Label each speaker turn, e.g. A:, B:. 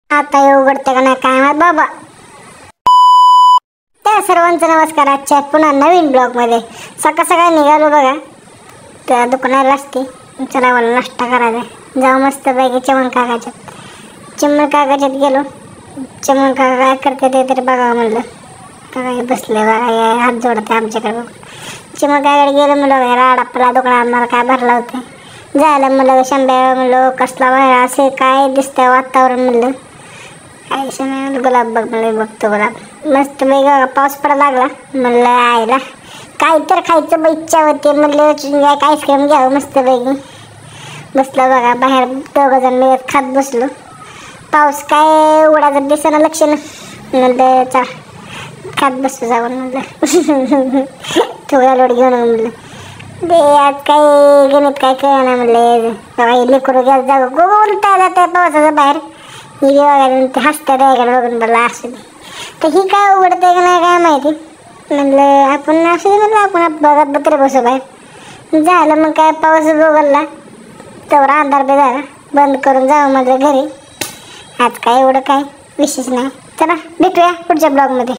A: आता हे उघडते का नाही काय माहित बाबा. त्या सर्वांचा नमस्कार. आजच्या पुन्हा नवीन ब्लॉगमध्ये सकाळ सकाळी निघालो बघा त्या दुकानाला असते. चला मला नाश्ता करायचा. जाऊ मस्त पैकी चिमण काकाच्यात गेलो. चिमण काका काय करते ते तरी बघावं म्हणलं. काय बसले बघा हात जोडते आमच्याकडे. चिमण काकाकडे गेलो म्हणलं राड आपला दुकानात मला काय भरला होते. झालं म्हणलं शंभ्या म्हणलं कसला बाहेर असे काय दिसतंय वातावरण म्हणलं. काय नाही गुलाब बघ म्हणलं. बघतो गुलाब मस्त वेगळा. पाऊस पडायला लागला म्हणलं आईला काय तर खायचं इच्छा होती म्हणलं काय आईस्क्रीम घ्यावं मस्त पैकी. बसलं बघा बाहेर दोघं जण मिळत खात बसलो. पाऊस काय उडायचं दिसेना लक्षण म्हणलं चा खात बसतो जाऊन म्हणलं. थोडा लोट घेऊन म्हणलं ते आज काही गणित काय कळना म्हणलं. लेकरू घ्या जाऊ बोलता जाते पावसाचं बाहेर. ही बघा हसत्या द्यायकडे बघून बोलला असू दे. तर ही काय उघडते का नाही काय माहिती म्हणलं. आपण असू दे म्हणलं आपण बघत बत्र बसू बाहेर. झालं मग काय पाऊस बघडला तेवढा अंधार बी झाला. बंद करून जावं म्हटलं घरी. आज काय एवढं काय विशेष नाही. चला भेटूया पुढच्या ब्लॉगमध्ये.